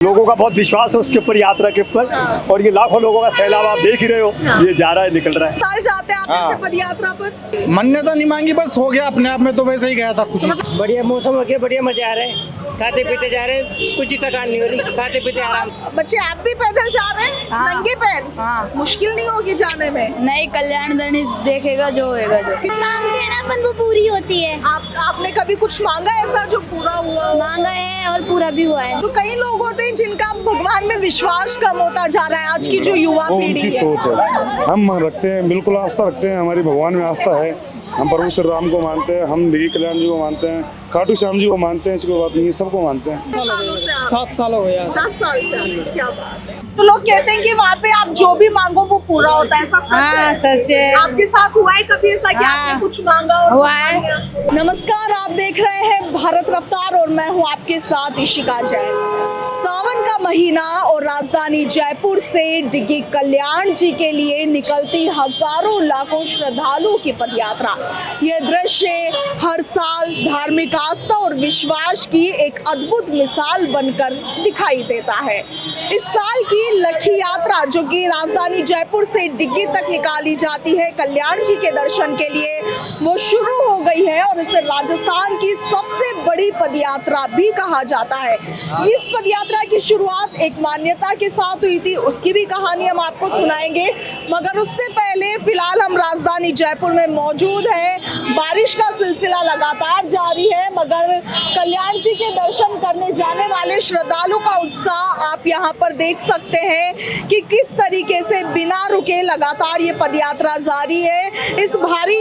लोगों का बहुत विश्वास है उसके ऊपर, यात्रा के ऊपर। और ये लाखों लोगों का सैलाब आप देख ही रहे हो, ये जा रहा है, निकल रहा है। साल जाते हैं आप ऐसे पद यात्रा पर? मान्यता नहीं मांगी, बस हो गया अपने आप में, तो वैसे ही गया था खुशी से। बढ़िया मौसम हो गया, बढ़िया मजा आ रहा है, खाते पीते जा रहे हैं, कुछ थकान नहीं हो रही, खाते पीते आराम। बच्चे आप भी पैदल जा रहे हैं? हाँ। नंगे पैर? हाँ। मुश्किल नहीं होगी जाने में? नहीं, कल्याण धनी देखेगा जो होएगा जो। मांगते हैं ना अपन, वो पूरी होती है। आपने कभी कुछ मांगा ऐसा जो पूरा हुआ हो? मांगा है और पूरा भी हुआ है। तो कई लोग होते हैं जिनका भगवान में विश्वास कम होता जा रहा है, आज की जो युवा वो पीढ़ी उनकी है। सोच है। हम रखते हैं, बिल्कुल आस्था रखते हैं, हमारी भगवान में आस्था है। हम प्रभु श्री राम को मानते हैं, हम देवी कल्याण जी को मानते हैं, खाटू श्याम जी को मानते हैं, इसको बात नहीं है, सबको मानते हैं। सालों से आप- 7 साल हो गया। 7 साल से आप- क्या बात है। तो लोग कहते हैं कि वहाँ पे आप जो भी मांगो वो पूरा होता है, ऐसा सच है? सच है। आपके साथ हुआ है कभी ऐसा कि हाँ। आपने कुछ मांगा और हुआ है। नमस्कार, आप देख रहे हैं भारत रफ्तार और मैं हूँ आपके साथ इशिका जैन। सावन का महीना और राजधानी जयपुर से डिग्गी कल्याण जी के लिए निकलती हजारों लाखों श्रद्धालुओं की पदयात्रा। यह दृश्य हर साल धार्मिक आस्था और विश्वास की एक अद्भुत मिसाल बनकर दिखाई देता है। इस साल की लखी यात्रा जो कि राजधानी जयपुर से डिग्गी तक निकाली जाती है कल्याण जी के दर्शन के लिए, वो शुरू हो गई है और इसे राजस्थान की सबसे बड़ी पदयात्रा भी कहा जाता है। इस पदयात्रा की शुरुआत एक मान्यता के साथ हुई थी, उसकी भी कहानी हम आपको सुनाएंगे, मगर उससे पहले फिलहाल हम राजधानी जयपुर में मौजूद हैं। बारिश का सिलसिला लगातार जारी है, मगर कल्याण जी के दर्शन करने जाने वाले श्रद्धालु का उत्साह आप यहाँ पर देख सकते हैं कि किस तरीके से बिना रुके लगातार ये पदयात्रा जारी है। इस भारी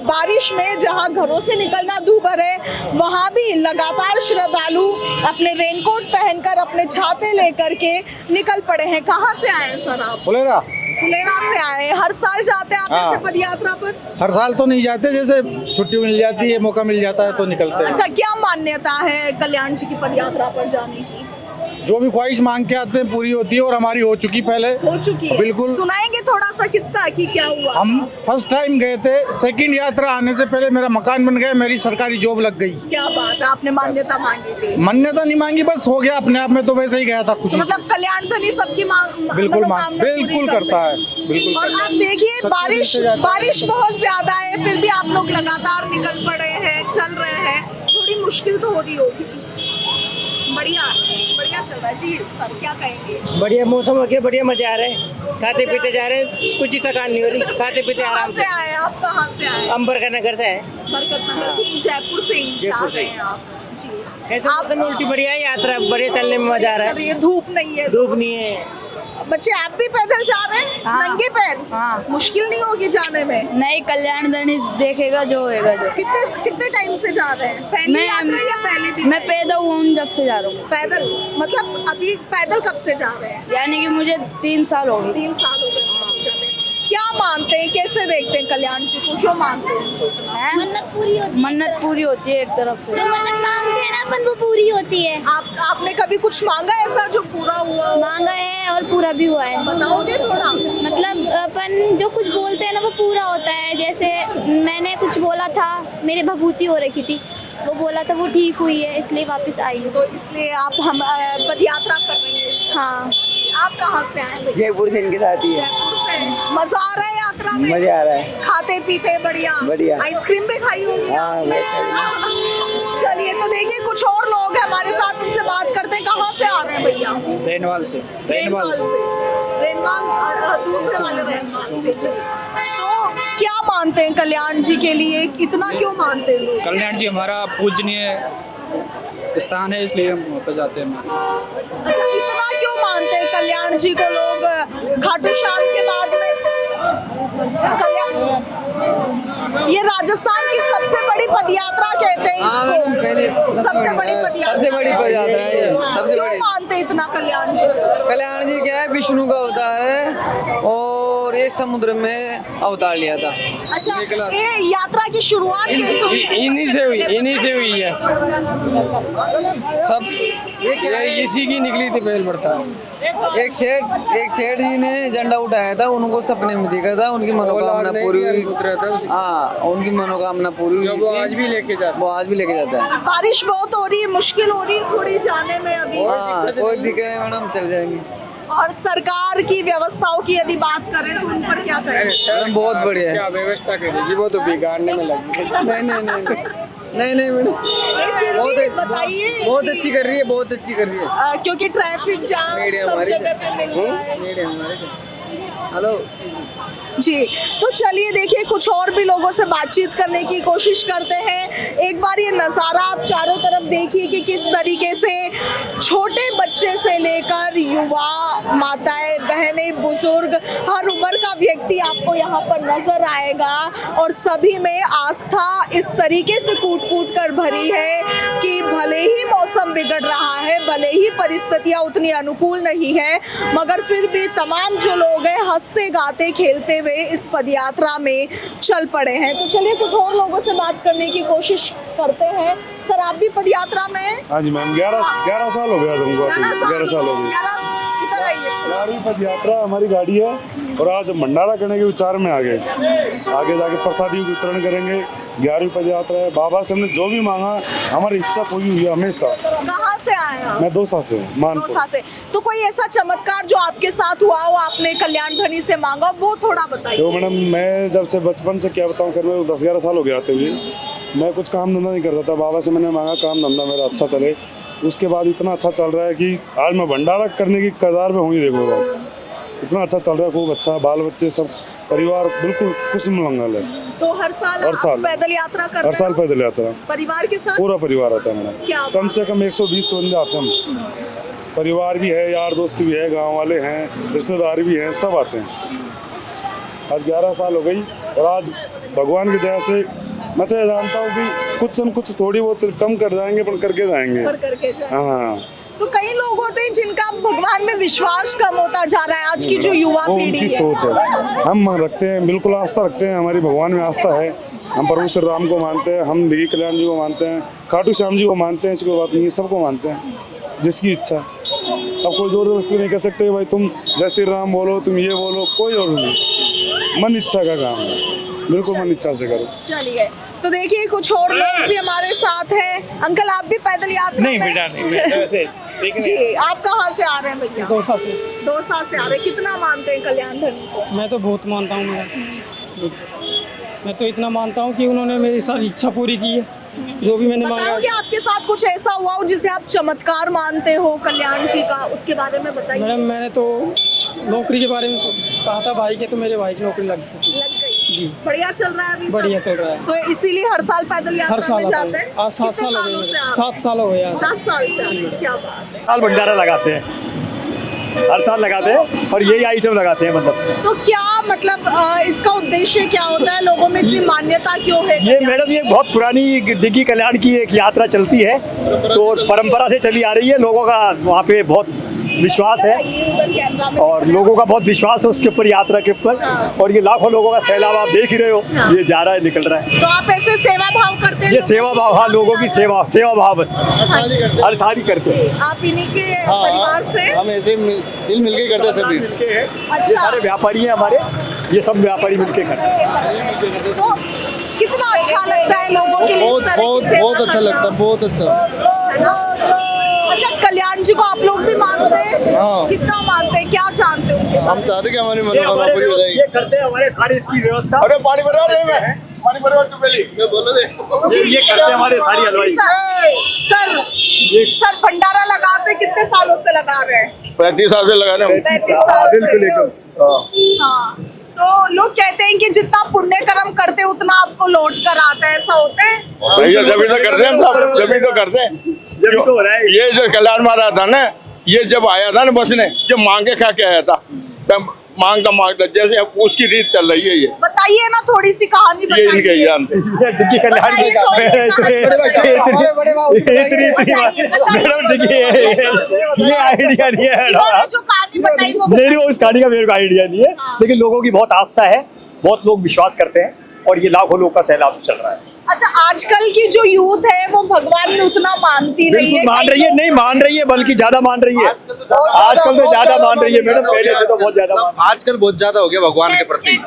बारिश में जहाँ घरों से निकलना दूभर है, वहाँ भी लगातार श्रद्धालु अपने रेनकोट पहनकर, अपने छाते लेकर के निकल पड़े हैं। कहाँ से आए हैं सर आप? बोलेगा फुलेरा से आए हैं। हर साल जाते हैं आप हाँ। ऐसे पदयात्रा पर? हर साल तो नहीं जाते, जैसे छुट्टी मिल जाती है, मौका मिल जाता है तो निकलते हैं। अच्छा, क्या मान्यता है कल्याण जी की पदयात्रा पर जाने की? जो भी ख्वाहिश मांग के आते हैं पूरी होती है, और हमारी हो चुकी पहले। हो चुकी है? बिल्कुल। सुनाएंगे थोड़ा सा किस्सा कि क्या हुआ? हम फर्स्ट टाइम गए थे, सेकंड यात्रा आने से पहले मेरा मकान बन गया, मेरी सरकारी जॉब लग गई। क्या बात है, आपने मान्यता मांगी थी? मान्यता नहीं मांगी, बस हो गया अपने आप में, तो वैसे ही गया था खुशी तो से। मतलब कल्याण धनी सबकी बिल्कुल मनोकामना पूरी बिल्कुल करते करता हैं। है, बिल्कुल और करता आप है। देखिए सच्चे बारिश दिल से जाता है। बारिश बहुत ज्यादा है, फिर भी आप लोग लगातार निकल पड़े हैं, चल रहे हैं। थोड़ी मुश्किल तो हो रही होगी? बढ़िया बढ़िया चल रहा है जी। सर क्या कहेंगे? बढ़िया मौसम हो गया, बढ़िया मजा आ रहा है, खाते पीते जा रहे हैं, कुछ थकान नहीं हो रही, खाते पीते कहाँ आराम। से आए आप? कहाँ से आए? अंबर का नगर से है। बरकत नगर से, जयपुर से ही जा जयपुर से रहे ही। हैं आप जी? ऐसे मौसम में उल्टी बढ़िया है, यात्रा बढ़िया, चलने में मजा आ रहा कर है, ये धूप नहीं है? धूप नहीं है। बच्चे आप भी पैदल जा रहे हैं? हाँ। नंगे पैर? हाँ। मुश्किल नहीं होगी जाने में? नहीं, कल्याण धनी देखेगा जो होएगा जो। कितने टाइम से जा रहे हैं? पहली यात्रा या पहले भी? मैं पैदा हुआ हूँ जब से जा रहा हूँ, पैदल मतलब अभी पैदल कब से जा रहे हैं? यानी कि मुझे 3 साल हो गए। 3 साल हो गए चले। क्या मानते हैं, कैसे देखते हैं कल्याण जी को, क्यों मानते हैं उनको इतना? हैं? मन्नत पूरी होती है। मन्नत पूरी होती है एक तरफ से। जो मन्नत मांगते हैं ना अपन, वो पूरी होती है। आपने कभी कुछ मांगा ऐसा जो पूरा हुआ हो? मांगा है और पूरा भी हुआ है। बताओगे थोड़ा? मतलब अपन जो कुछ बोलते हैं ना, वो पूरा होता है। जैसे मैंने कुछ बोला था, मेरे भभूति हो रखी थी, वो बोला था, वो ठीक हुई है, इसलिए वापस आई हूँ। तो इसलिए आप हम पदयात्रा कर रही हैं? हाँ। आप कहाँ से आए हैं? जयपुर से इनके साथ ही है। जयपुर से। मजा आ रहा है यात्रा में? मजा आ रहा है। खाते पीते बढ़िया? बढ़िया। आइसक्रीम भी खाई होगी? हाँ, चलिए, तो देखिए कुछ और लोग हैं हमारे साथ, उनसे बात करते हैं। कहाँ से आ रहे हैं भैया? रेनवाल से। रेनवाल से। रेनवाल दूसरे वाले रेनवाल से जी। तो क्या मानते हैं कल्याण जी के लिए, इतना क्यों मानते हैं लोग? कल्याण जी हमारा पूजनीय स्थान है, इसलिए हम वहाँ पे जाते हैं। अच्छा, इतना क्यों मानते हैं कल्याण जी को लोग? खाटू श्याम के बाद में कल्याण, ये राजस्थान की सबसे बड़ी पदयात्रा कहते हैं इसको। सबसे बड़ी पदयात्रा। सबसे बड़ी पदयात्रा है ये, सबसे क्यों बड़ी। मानते हैं इतना कल्याण जी? कल्याण जी क्या है, विष्णु का अवतार है, और और ये समुद्र में अवतार लिया था। अच्छा, निकला। ये यात्रा की शुरुआत कैसे हुई? इन्हीं से हुई है सब। ये इसी की निकली थी पहल पड़ता। एक सेठ जी ने झंडा उठाया था, उनको सपने में दिखा था, उनकी मनोकामना पूरी हुई। हाँ, उनकी मनोकामना पूरी हुई। वो आज भी लेके जाता है। बारिश बहुत हो रही है, मुश्किल हो रही है थोड़ी जाने में अभी। हाँ, कोई दिक्कत नहीं मैडम, चल जाएंगे। और सरकार की व्यवस्थाओं की यदि बात करें तो उन पर क्या करें? मैडम बहुत बढ़िया है। क्या व्यवस्था करेगी, वो तो बिगाड़ने में लगी। नहीं मैडम, बताइए। बहुत अच्छी कर रही है, बहुत अच्छी कर रही है। क्योंकि ट्रैफिक जाम मीडिया सब हमारी जगह पे मिल रहा है। मीडिया हमारे। हेलो जी, तो चलिए देखिए कुछ और भी लोगों से बातचीत करने की कोशिश करते हैं। एक बार ये नज़ारा आप चारों तरफ देखिए कि किस तरीके से छोटे बच्चे से लेकर युवा, माताएं, बहनें, बुजुर्ग, हर उम्र का व्यक्ति आपको यहाँ पर नजर आएगा और सभी में आस्था इस तरीके से कूट कर भरी है कि भले ही मौसम बिगड़ रहा है, भले ही परिस्थितियाँ उतनी अनुकूल नहीं है, मगर फिर भी तमाम जो लोग हैं हंसते गाते खेलते हुए इस पदयात्रा में चल पड़े हैं। तो चलिए कुछ और लोगों से बात करने की कोशिश करते हैं। सर, आप भी पदयात्रा में हैं? हाँ जी मैम, 11 साल हो गया तुमको। 11 साल हो गए। इधर आइए। 11वीं पदयात्रा हमारी गाड़ी है और आज भंडारा करने के विचार में आगे जाके प्रसादी वितरण करेंगे। 11वीं पदयात्रा है। बाबा से हमने जो भी मांगा हमारी इच्छा पूरी हुई है हमेशा। कहाँ से आए हैं आप? मैं दौसा से, मानपुर। दौसा से। तो कोई ऐसा चमत्कार जो आपके साथ हुआ हो, आपने कल्याण धनी से मांगा, वो थोड़ा बताइए। तो मैडम, मैं जब से बचपन से क्या बताऊँ, कर मैं 10-11 साल हो गया आते हुए, मैं कुछ काम धंधा नहीं करता था। बाबा से मैंने मांगा काम धंधा मेरा अच्छा चले। उसके बाद इतना अच्छा चल रहा है कि आज मैं भंडारा करने की कगार में हूँ ही। देखो इतना अच्छा चल रहा है, खूब अच्छा। बाल बच्चे सब परिवार बिल्कुल खुश मंगल है। तो हर साल पैदल यात्रा करते हैं? हर साल पैदल यात्रा परिवार के साथ? पूरा परिवार आता है मैडम। कम से कम 120 बंदे आते हैं। परिवार भी है, यार दोस्त भी है, गांव वाले हैं, रिश्तेदार भी हैं, सब आते हैं। आज 11 साल हो गई और आज भगवान की दया से मैं तो ये जानता हूँ कि कुछ न कुछ थोड़ी बहुत कम कर जाएंगे, पर करके जाएंगे। हाँ, तो कई लोग होते हैं जिनका भगवान में विश्वास कम होता जा रहा है। आज की जो युवा वो पीढ़ी उनकी है, सोच है। हम रखते हैं, बिल्कुल आस्था रखते हैं, हमारी भगवान में आस्था है। हम प्रभु श्री राम को मानते हैं, हम डिगी कल्याण जी को मानते हैं, खाटू श्याम जी को मानते हैं। इसकी कोई बात नहीं है, सबको मानते हैं, जिसकी इच्छा। अब कोई जोर जबरदस्ती नहीं कर सकते भाई तुम जय श्री राम बोलो, तुम ये बोलो, कोई और नहीं। मन इच्छा का काम है, बिल्कुल मन इच्छा से करो। चलिए, तो देखिए कुछ और लोग भी हमारे साथ हैं। अंकल, आप भी पैदल यात्रा नहीं बेटा, नहीं। जी, आप कहाँ से आ रहे हैं भैया? दौसा से। दौसा से आ रहे हैं। कितना मानते हैं कल्याण धनी को? मैं तो बहुत मानता हूँ। मैं तो इतना मानता हूँ कि उन्होंने मेरी सारी इच्छा पूरी की है, जो भी मैंने मांगा। बताओगे आपके साथ कुछ ऐसा हुआ हो जिसे आप चमत्कार मानते हो कल्याण जी का, उसके बारे में बताइए। मैडम, मैंने तो नौकरी के बारे में कहा था भाई के, तो मेरे भाई की नौकरी लग गई जी। बढ़िया चल रहा है अभी? बढ़िया चल रहा है। तो इसीलिए हर साल पैदल यात्रा हर साल में आता जाते हैं? हूँ। आज 7 साल हो गए। 7 साल हो गए। 7 साल से आते हैं। क्या बात है। साल भंडारा लगाते हैं, हर साल लगाते हैं और यही आइटम लगाते हैं। मतलब तो क्या मतलब इसका उद्देश्य क्या होता है? लोगों में इतनी मान्यता क्यों है? ये मैडम, ये बहुत पुरानी डिगी कल्याण की एक यात्रा चलती है, तो परंपरा से चली आ रही है। लोगों का वहाँ पे बहुत विश्वास है और लोगों का बहुत विश्वास है उसके ऊपर, यात्रा के ऊपर। और ये लाखों लोगों का सैलाब आप देख ही रहे हो, ये जा रहा है, निकल रहा है। तो आप ऐसे सेवा भाव करते हैं? ये सेवा भाव, हाँ, लोगों की सेवा भाव बस हर साल ही करते हैं। आप इन्हीं के परिवार से? हम ऐसे मिल के करते हैं सभी। ये अच्छा, सारे व्यापारी हैं हमारे, ये सब व्यापारी मिलके करते हैं। तो कितना अच्छा लगता है लोगों के लिए इस तरह की सेवा बहुत अच्छा लगता है, बहुत अच्छा। है ना? अच्छा, कल्याण जी को आप लोग भी मानते हैं? हाँ। कितना मानते हैं, क्या जानते हैं? हम चाहते कि हमारी मनोकामना पूरी हो जाएगी। ये करते हैं हमारे सारी इसकी व्यवस्था। अरे पानी भरवा रहे हैं, पानी भरवा तू पहले मैं बोल दे। ये करते हैं हमारे सारी हलवाई। सर भंडारा लगाते कितने सालों से लगा रहे हैं? 35 साल से लगा रहे हैं। 35 साल से। बिल्कुल। हाँ, तो लोग कहते हैं कि जितना पुण्य कर्म करते उतना आपको लौट कर आता है, ऐसा होता है? भैया जब तो करते हैं हम सब, जब तो करते हैं। जब तो हो रहा है। ये जो कल्याण महाराज था ना, ये जब आया था ना बस ने, जब मांगे खा के आया था, मांगता जैसे अब उसकी रीत चल रही है। ये बताइए ना, थोड़ी सी कहानी ये बताइए। इनके ही जानते ये डिग्गी कल्याण की मैडम, देखिए ये आइडिया नहीं है। इन्होंने जो कहानी कहानी बताइए वो नहीं, वो इस कहानी का मेरे को आइडिया नहीं है, लेकिन लोगों की बहुत आस्था है, बहुत लोग विश्वास करते हैं और ये लाखों लोग का सैलाब चल रहा है। अच्छा, आजकल की जो यूथ है वो भगवान में उतना मानती नहीं बिल्कुल है। मान रही है, नहीं मान रही है बल्कि ज्यादा मान रही है, आजकल तो ज्यादा मान रही है मैडम, पहले से तो बहुत ज्यादा। आजकल बहुत ज्यादा हो गया भगवान के प्रति।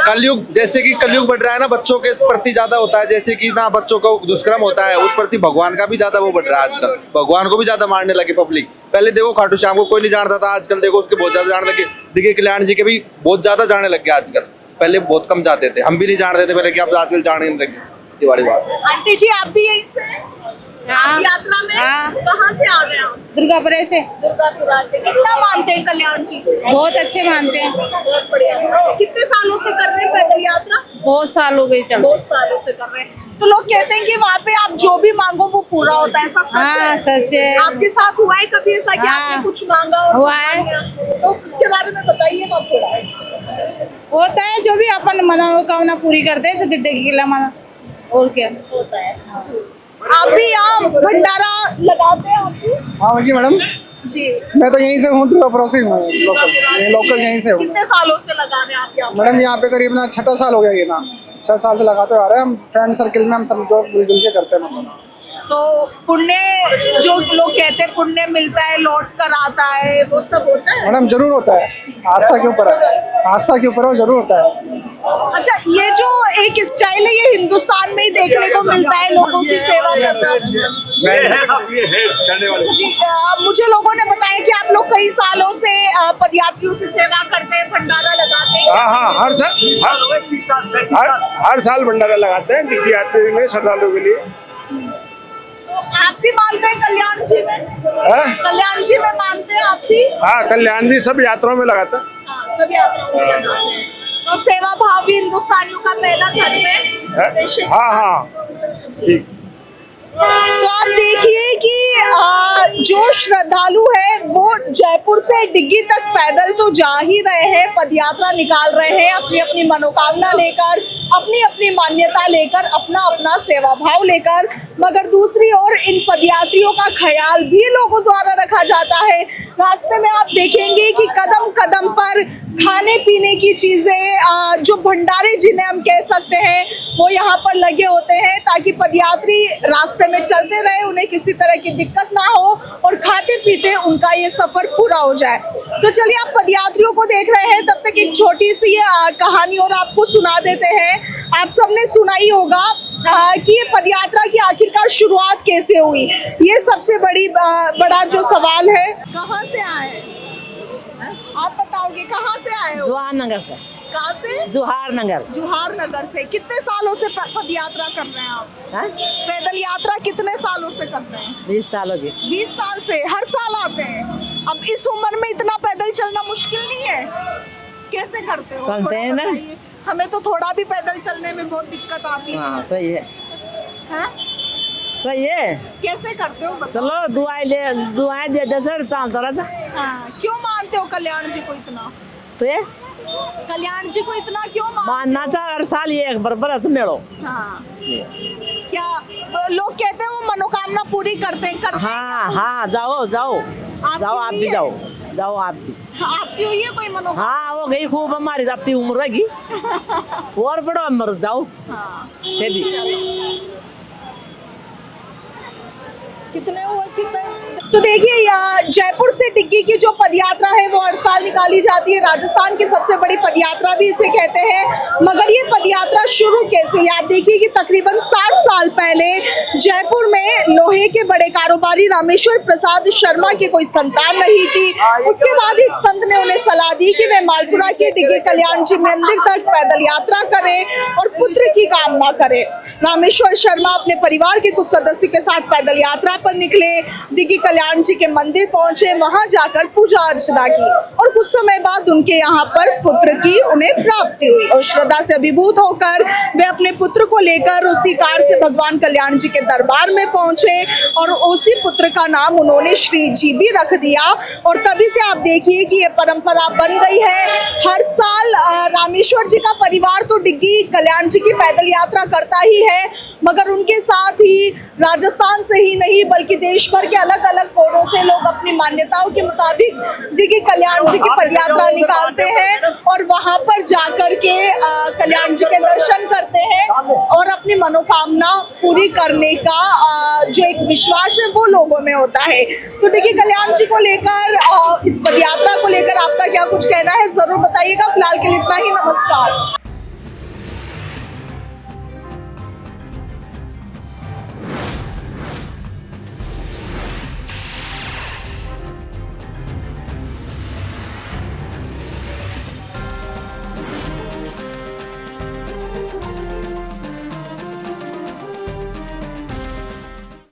कलयुग, जैसे कि कलयुग बढ़ रहा है ना, बच्चों के प्रति ज्यादा होता है, जैसे कि ना बच्चों को दुष्कर्म होता है, उस प्रति भगवान का भी ज्यादा वो बढ़ रहा है आजकल। भगवान को भी ज्यादा मारने लगे पब्लिक। पहले देखो खाटू श्याम को कोई नहीं जानता था, आजकल देखो उसके बहुत ज्यादा जानने लगे। दिग्विजय कल्याण जी के भी बहुत ज्यादा जानने लग गए आजकल, पहले बहुत कम जाते थे, हम भी नहीं जानते थे पहले, कि आप आजकल जानने लगे। दिवाली बात। आंटी जी, आप भी यहीं से यात्रा में? कहाँ से आ गए आप? दुर्गापुरे से। दुर्गापुरा से। कितना मानते हैं कल्याण जी? बहुत अच्छे मानते हैं। बहुत बढ़िया। कितने सालों से कर रहे हैं पैदल यात्रा? बहुत साल हो गए चल। बहुत सालों से कर रहे हैं। तो लोग कहते हैं कि वहाँ पे आप जो भी मांगो वो पूरा होता है, ऐसा सच है? सच है। आपके साथ हुआ है कभी ऐसा कि आपने कुछ मांगा और हुआ है। तो उसके बारे में बताइए ना थोड़ा। होता है, जो भी अपन मनोकामना पूरी करते हैं, गड्ढे की किला माना, और क्या होता है। आप भी यहाँ भंडारा लगाते हैं? आप भी? हाँ जी मैडम, जी। मैं तो यहीं से हूँ, दुर्गापुरा से हूँ, लोकल यहीं से हूँ। कितने सालों से लगा रहे हैं आप यहाँ? मैडम यहाँ पे करीब ना 6 साल हो गया, ये ना 6 साल से लगाते आ रहे हैं हम। फ्रेंड सर्किल में हम सब लोग मिलजुल के करते हैं। मतलब तो पुण्य, जो लोग कहते हैं पुण्य मिलता है, लौट कर आता है, वो सब होता है? मैडम जरूर होता है, आस्था के ऊपर है, आस्था के ऊपर जरूर होता है। अच्छा, ये जो एक स्टाइल है ये हिंदुस्तान में ही देखने को मिलता है, लोगों की सेवा करना। जी, मुझे लोगों ने बताया कि आप लोग कई सालों से पदयात्रियों की सेवा करते हैं, भंडारा लगाते हैं। हाँ, हर साल भंडारा लगाते हैं डिग्गी यात्री में श्रद्धालुओं के लिए। तो आप भी मानते हैं कल्याण जी में? कल्याण जी में मानते हैं आप भी? हाँ, कल्याण जी सब यात्राओं में लगाते हैं। सब यात्राओं में लगाते हैं। तो सेवा भाव भी हिंदुस्तानियों का पहला धर्म है। हाँ, ठीक। तो आप देखिए कि जो श्रद्धालु है वो जयपुर से डिग्गी तक पैदल तो जा ही रहे हैं, पदयात्रा निकाल रहे हैं, अपनी अपनी मनोकामना लेकर, अपनी अपनी मान्यता लेकर, अपना अपना सेवा भाव लेकर, मगर दूसरी ओर इन पदयात्रियों का ख्याल भी लोगों द्वारा रखा जाता है। रास्ते में आप देखेंगे कि कदम कदम पर खाने पीने की चीजें, जो भंडारे जिन्हें हम कह सकते हैं, वो यहाँ पर लगे होते हैं ताकि पदयात्री रास्ते में चलते रहे, उन्हें किसी तरह की दिक्कत ना हो और खाते पीते उनका ये सफर पूरा हो जाए। तो चलिए, आप पदयात्रियों को देख रहे हैं, तब तक एक छोटी सी कहानी और आपको सुना देते हैं। आप सबने सुना ही होगा कि ये पदयात्रा की आखिरकार शुरुआत कैसे हुई, ये सबसे बड़ा जो सवाल है। कहाँ से आए हैं आप, बताओगे कहाँ से आए हो? जुहार नगर से। कहाँ से? जुहार नगर। जुहार नगर से। कितने सालों से पद यात्रा कर रहे हैं आप? पैदल यात्रा कितने सालों से कर रहे हैं? 20 साल हो गए। 20 साल से हर साल आते हैं? अब इस उम्र में इतना पैदल चलना मुश्किल नहीं है? कैसे करते हो? चलते हैं ना। हमें तो थोड़ा भी पैदल चलने में बहुत दिक्कत आती है। हाँ, सही है। हैं? सही है। कैसे करते हो? चलो दुआएं दे दे सर, चलता रहा। हाँ, क्यों मानते हो कल्याण जी को इतना? तो ये कल्याण जी को इतना क्यों मानना चाह, हर साल ये एक बरस मेड़ो। हाँ, क्या लोग कहते हैं वो मनोकामना पूरी करते हैं? हाँ, जाओ आप भी जाओ आप भी। आपकी हुई है कोई मनोकामना? हाँ, वो गई खूब, हमारी अपनी उम्र की और बड़ो मर जाओ। कितने हुए? तो देखिए, जयपुर से डिग्गी की जो पदयात्रा है वो हर साल निकाली जाती है। राजस्थान की सबसे बड़ी पदयात्रा भी इसे कहते हैं। मगर ये पदयात्रा शुरू कैसे हुई? आप देखिए कि तकरीबन 60 साल पहले जयपुर में लोहे के बड़े कारोबारी रामेश्वर प्रसाद शर्मा की कोई संतान नहीं थी। उसके बाद एक संत ने उन्हें सलाह दी कि वे मालपुरा के डिग्गी कल्याण जी मंदिर तक पैदल यात्रा करें और पुत्र की कामना करें। रामेश्वर शर्मा अपने परिवार के कुछ सदस्यों के साथ पैदल यात्रा पर निकले, डिग्गी कल्याण जी के मंदिर पहुंचे, वहां जाकर पूजा अर्चना की और कुछ समय बाद उनके यहाँ पर पुत्र की उन्हें प्राप्ति हुई और श्रद्धा से अभिभूत होकर वे अपने पुत्र को लेकर उसी कार से भगवान कल्याण जी के दरबार में पहुंचे और उसी पुत्र का नाम उन्होंने श्री जी भी रख दिया। और तभी से आप देखिए कि ये परंपरा बन गई है। हर साल रामेश्वर जी का परिवार तो डिग्गी कल्याण जी की पैदल यात्रा करता ही है, मगर उनके साथ ही राजस्थान से ही नहीं बल्कि देश भर के अलग अलग कोनों से लोग अपनी मान्यताओं की मुताबिक डिगी कल्याण जी की पदयात्रा निकालते हैं और वहां पर जाकर के कल्याण जी के दर्शन करते हैं और अपनी मनोकामना पूरी करने का जो एक विश्वास है वो लोगों में होता है। तो डिगी कल्याण जी को लेकर इस पदयात्रा को लेकर आपका क्या कुछ कहना है, जरूर बताइएगा। फिलहाल के लिए इतना ही, नमस्कार।